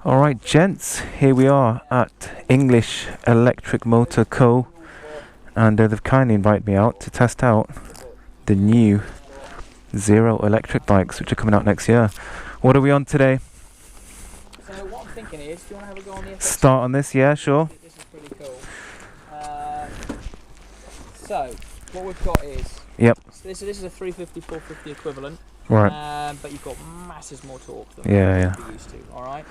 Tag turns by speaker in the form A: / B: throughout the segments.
A: Alright gents, here we are at English Electric Motor Co. And they've kindly invited me out to test out the new Zero electric bikes which are coming out next year. What are we on today?
B: So what I'm thinking is, do you want to have a go on the FX?
A: Start on this, yeah, sure.
B: This is pretty cool. So what we've got is,
A: Yep.
B: so this is a 350, 450 equivalent.
A: Right.
B: But you've got masses more torque than
A: Yeah.
B: you're used to. All right.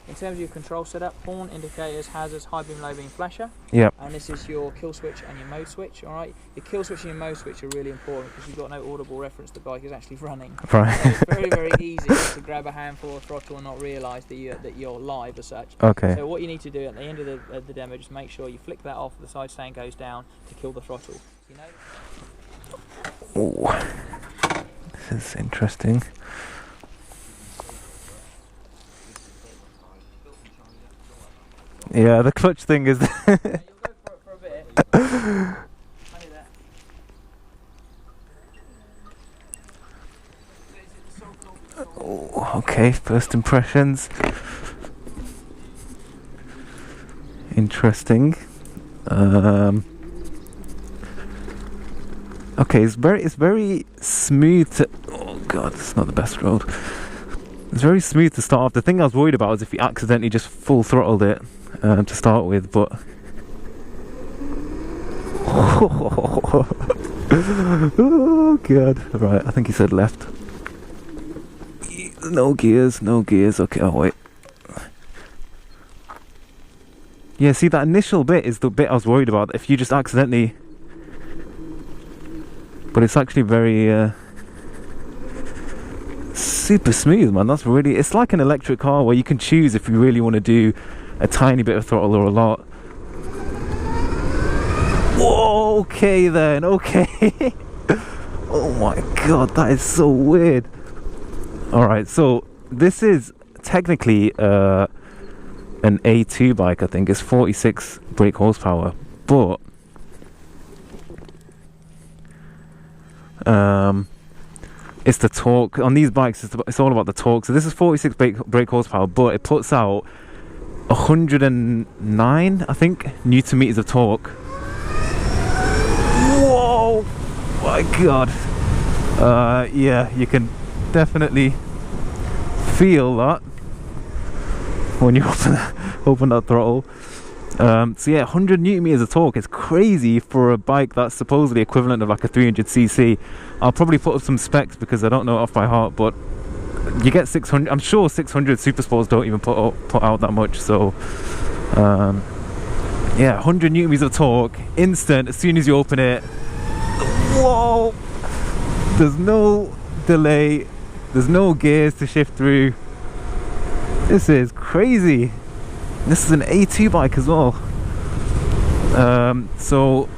B: In terms of your control setup, horn, indicators, hazards, high beam, low beam, flasher.
A: Yep.
B: And this is your kill switch and your mode switch. All right. Your kill switch and your mode switch are really important because you've got no audible reference the bike is actually running.
A: Right.
B: So it's very, very easy to grab a handful of throttle and not realise that you're live as such.
A: Okay.
B: So what you need to do at the end of the demo, just make sure you flick that off, the side stand goes down to kill the throttle. You know.
A: Ooh. This is interesting. Yeah, the clutch thing is.
B: You'll go for it for a bit. Only that.
A: Oh, okay, first impressions. Interesting. Okay, it's very smooth to, oh god, it's not the best road. It's very smooth to start off. The thing I was worried about was if you accidentally just full throttled it to start with, but oh god. Right, I think he said left. No gears. Okay, oh wait. Yeah, see, that initial bit is the bit I was worried about. If you just accidentally, but it's actually very super smooth, man. That's really, it's like an electric car where you can choose if you really want to do a tiny bit of throttle or a lot. Whoa, okay then, okay. Oh my god, that is so weird. Alright, so this is technically an A2 bike, I think. It's 46 brake horsepower, but it's the torque on these bikes. It's all about the torque. So this is 46 brake horsepower, but it puts out 109, I think, newton meters of torque. Whoa, my god. Yeah, you can definitely feel that when you open that throttle. So yeah, 100 newton meters of torque is crazy for a bike that's supposedly equivalent of like a 300cc. I'll probably put up some specs because I don't know it off by heart, but you get 600. I'm sure 600 super sports don't even put out that much. So yeah, 100 newton meters of torque, instant as soon as you open it. Whoa! There's no delay. There's no gears to shift through. This is crazy. This is an A2 bike as well. So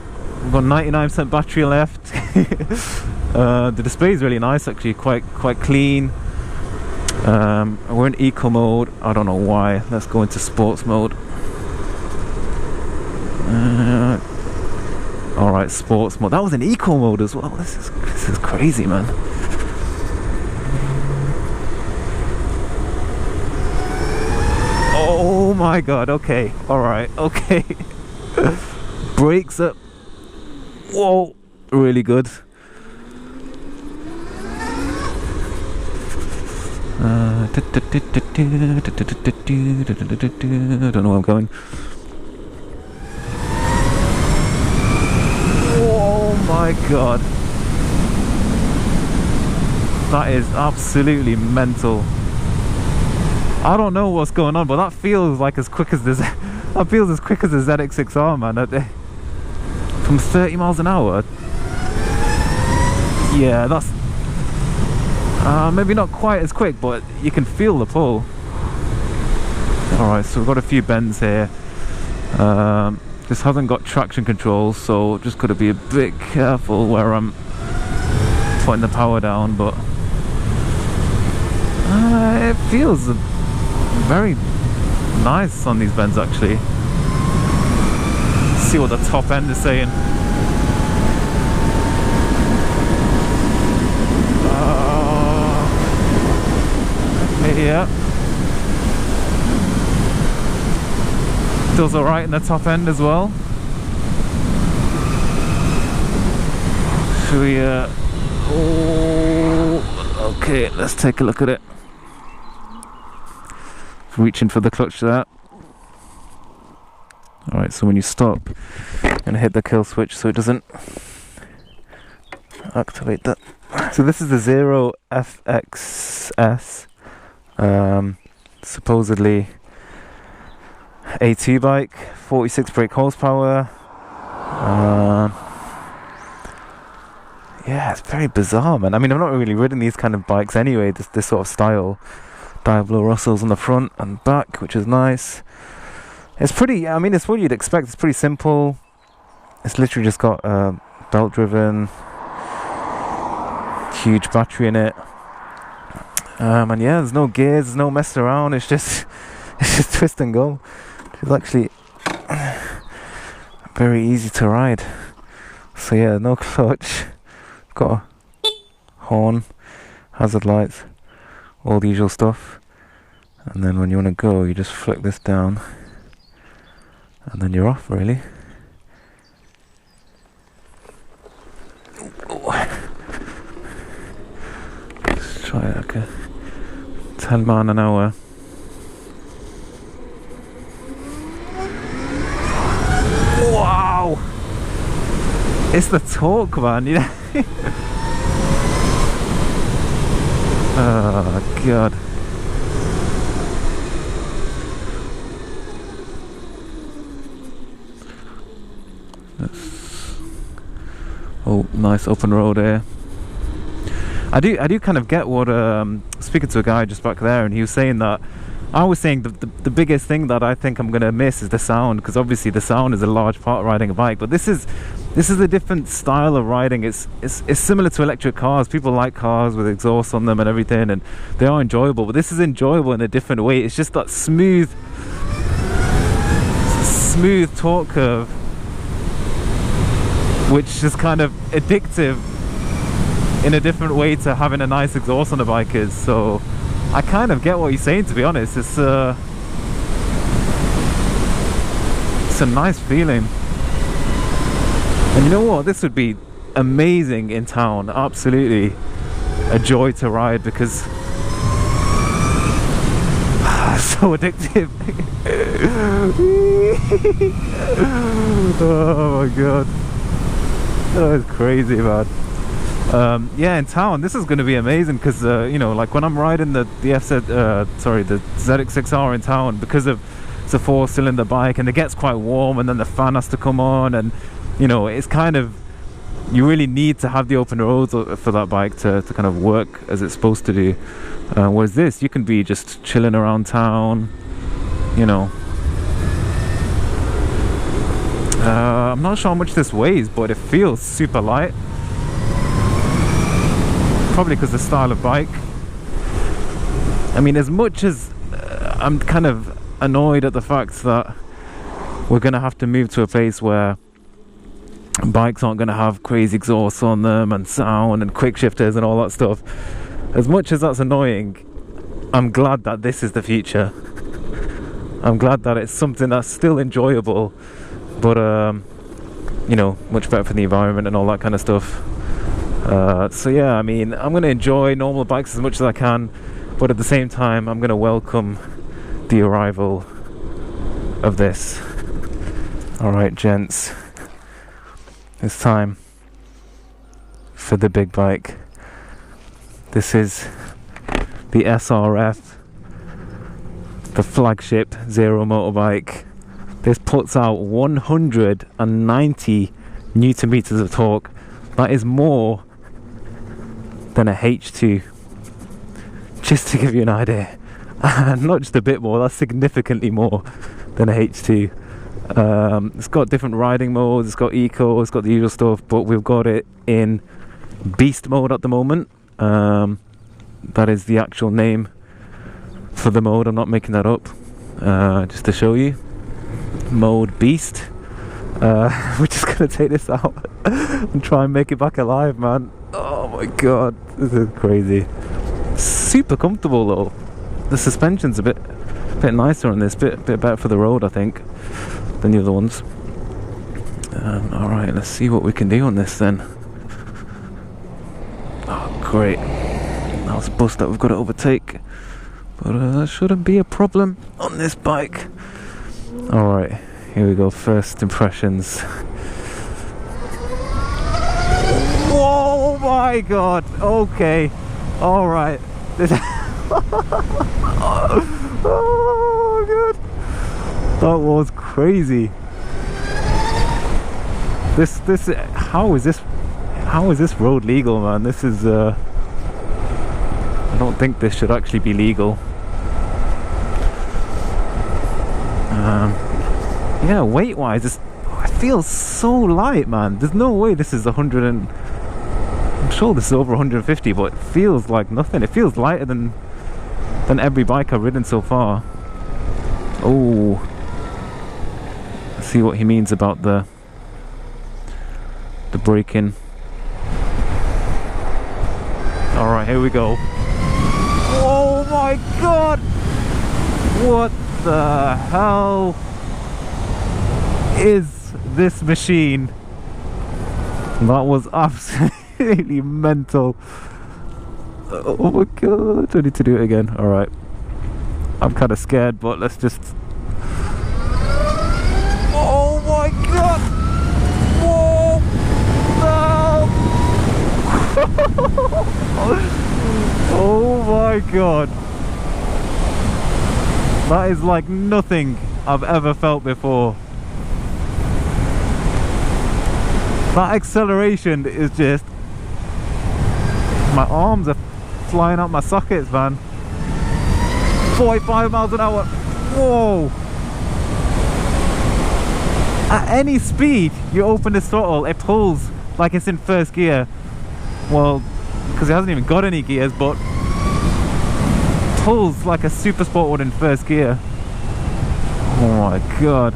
A: we've got 99% battery left. The display is really nice, actually, quite clean. We're in eco mode. I don't know why. Let's go into sports mode. All right, sports mode. That was in eco mode as well. This is crazy, man. Oh my god, okay, alright, okay. Brakes up. Whoa, really good. I don't know where I'm going. Oh my god. That is absolutely mental. I don't know what's going on, but that feels like as quick as this. That feels as quick as the ZX6R, man. From 30 miles an hour. Yeah, that's maybe not quite as quick, but you can feel the pull. Alright, so we've got a few bends here. This hasn't got traction control, so just got to be a bit careful where I'm putting the power down, but it feels very nice on these bends, actually. Let's see what the top end is saying. Yeah. Feels alright in the top end as well. Should we oh, okay, let's take a look at it. Reaching for the clutch there. Alright, so when you stop, and hit the kill switch so it doesn't activate that. So this is the Zero FXS, supposedly AT bike, 46 brake horsepower. Yeah, it's very bizarre, man. I mean, I've not really ridden these kind of bikes anyway, this sort of style. Diablo Russells on the front and back, which is nice. It's pretty, I mean, it's what you'd expect. It's pretty simple. It's literally just got belt driven, huge battery in it. And yeah, there's no gears, there's no messing around. It's just twist and go. It's actually very easy to ride. So yeah, no clutch. Got a horn, hazard lights, all the usual stuff. And then when you want to go, you just flick this down, and then you're off, really. Let's try it like a 10 miles an hour. Wow! It's the torque, man, you know? Oh god. Oh, nice open road here. I do kind of get what speaking to a guy just back there, and he was saying that I was saying the biggest thing that I think I'm gonna miss is the sound, because obviously the sound is a large part of riding a bike, but this is a different style of riding. It's similar to electric cars. People like cars with exhaust on them and everything, and they are enjoyable, but this is enjoyable in a different way. It's just that smooth torque curve, which is kind of addictive in a different way to having a nice exhaust on a bike is. So I kind of get what he's saying, to be honest. It's a nice feeling. And you know what, this would be amazing in town. Absolutely a joy to ride, because so addictive. Oh my god, that is crazy, man. Yeah, in town this is going to be amazing, because you know, like when I'm riding the ZX6R in town, because of it's a 4-cylinder bike and it gets quite warm, and then the fan has to come on, and you know, it's kind of, you really need to have the open roads for that bike to kind of work as it's supposed to do. Whereas this, you can be just chilling around town, you know. I'm not sure how much this weighs, but it feels super light. Probably because the style of bike. I mean, as much as I'm kind of annoyed at the fact that we're going to have to move to a place where bikes aren't going to have crazy exhausts on them and sound and quick shifters and all that stuff. As much as that's annoying, I'm glad that this is the future. I'm glad that it's something that's still enjoyable, but you know, much better for the environment and all that kind of stuff. So yeah, I mean, I'm going to enjoy normal bikes as much as I can, but at the same time I'm going to welcome the arrival of this. Alright gents, it's time for the big bike. This is the SRF, the flagship Zero motorbike. This puts out 190 Newton meters of torque. That is more than a H2, just to give you an idea. And not just a bit more, that's significantly more than a H2. It's got different riding modes, it's got eco, it's got the usual stuff, but we've got it in beast mode at the moment. That is the actual name for the mode, I'm not making that up, just to show you. Mode beast. We're just gonna take this out and try and make it back alive, man. Oh my god, this is crazy. Super comfortable though. The suspension's a bit bit nicer on this, bit better for the road, I think, than the other ones. Alright, let's see what we can do on this then. Oh, great. That was a bus that we've got to overtake. But that shouldn't be a problem on this bike. Alright, here we go, first impressions. Oh my god, okay. Alright. This oh god. That was crazy. How is this road legal, man? This is I don't think this should actually be legal. Yeah, weight wise it feels so light, man. There's no way this is 100 and I'm sure this is over 150, but it feels like nothing. It feels lighter than every bike I've ridden so far. Oh, let's see what he means about the braking. Alright, here we go. Oh my god! What the hell is this machine? That was absolutely mental. Oh my god, I need to do it again. Alright. I'm kind of scared, but let's just... Oh my god! Whoa! No! Oh my god. That is like nothing I've ever felt before. That acceleration is just... My arms are flying out my sockets, man. 45 miles an hour. Whoa! At any speed you open the throttle, it pulls like it's in first gear. Well, because it hasn't even got any gears, but pulls like a super sport would in first gear. Oh my god.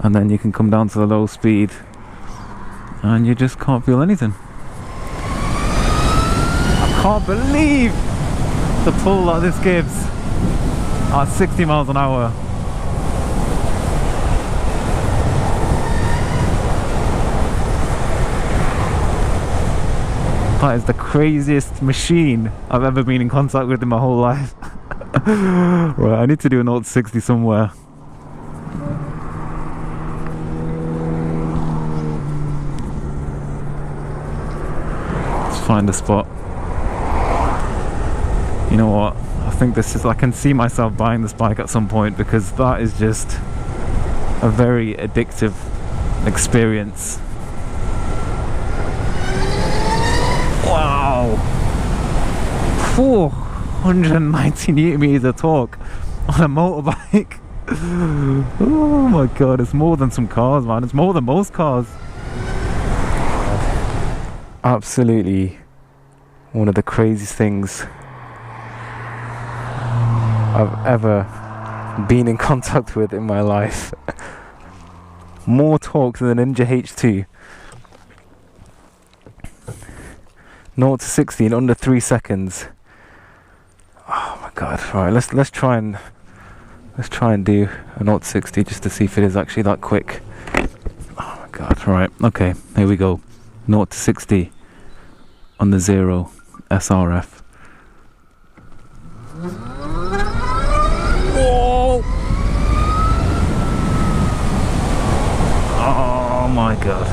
A: And then you can come down to the low speed and you just can't feel anything. I can't believe the pull that this gives at 60 miles an hour. That is the craziest machine I've ever been in contact with in my whole life. Right, I need to do a 0 to 60 somewhere. Let's find a spot. You know what? I think this is... I can see myself buying this bike at some point, because that is just a very addictive experience. Wow! 490 newton meters of torque on a motorbike. Oh my god, it's more than some cars, man. It's more than most cars. Absolutely one of the craziest things I've ever been in contact with in my life. More torque than the Ninja H2. 0 to 60 in under 3 seconds. Oh my god! Right, let's try and do a 0 to 60 just to see if it is actually that quick. Oh my god! Right, okay, here we go. 0 to 60 on the 0 SRF. Whoa! Oh my god!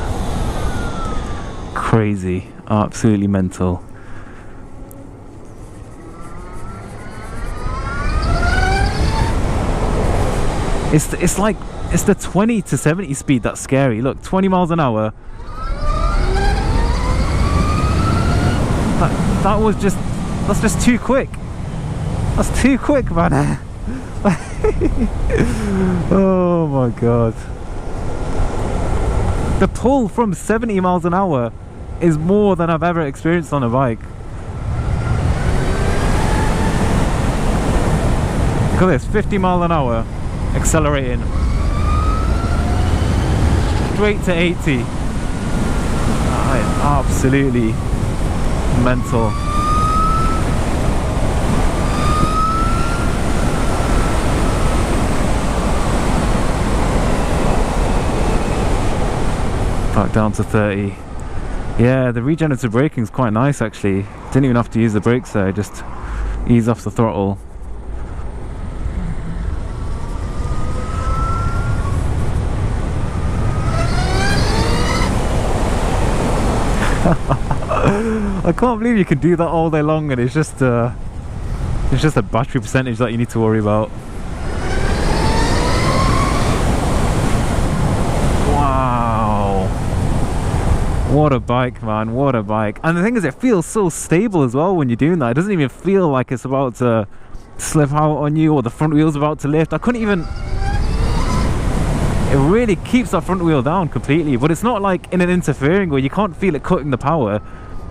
A: Crazy, absolutely mental. It's like, it's the 20 to 70 speed that's scary. Look, 20 miles an hour. That was just, that's just too quick. That's too quick, man. Oh my god. The pull from 70 miles an hour is more than I've ever experienced on a bike. Look at this, 50 miles an hour accelerating. straight to 80. That is absolutely mental. Back down to 30. Yeah, the regenerative braking is quite nice actually. Didn't even have to use the brakes there, just ease off the throttle. I can't believe you can do that all day long, and it's just a battery percentage that you need to worry about. Wow, what a bike, man, what a bike. And the thing is, it feels so stable as well when you're doing that. It doesn't even feel like it's about to slip out on you or the front wheel's about to lift. I couldn't even... It really keeps that front wheel down completely, but it's not like in an interfering where you can't feel it cutting the power.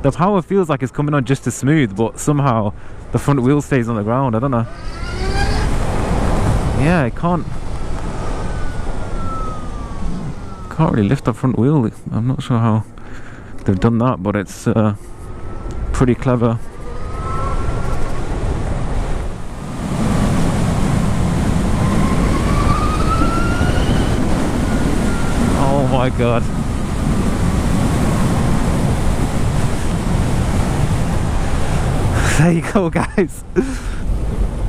A: The power feels like it's coming on just as smooth, but somehow the front wheel stays on the ground. I don't know. Yeah, I can't really lift that front wheel. I'm not sure how they've done that, but it's pretty clever. Oh my god. There you go, guys.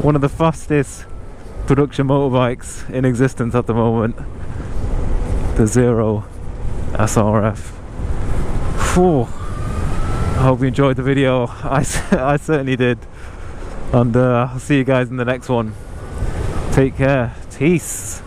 A: One of the fastest production motorbikes in existence at the moment. The Zero SRF. Whew. I hope you enjoyed the video. I certainly did. And I'll see you guys in the next one. Take care. Peace.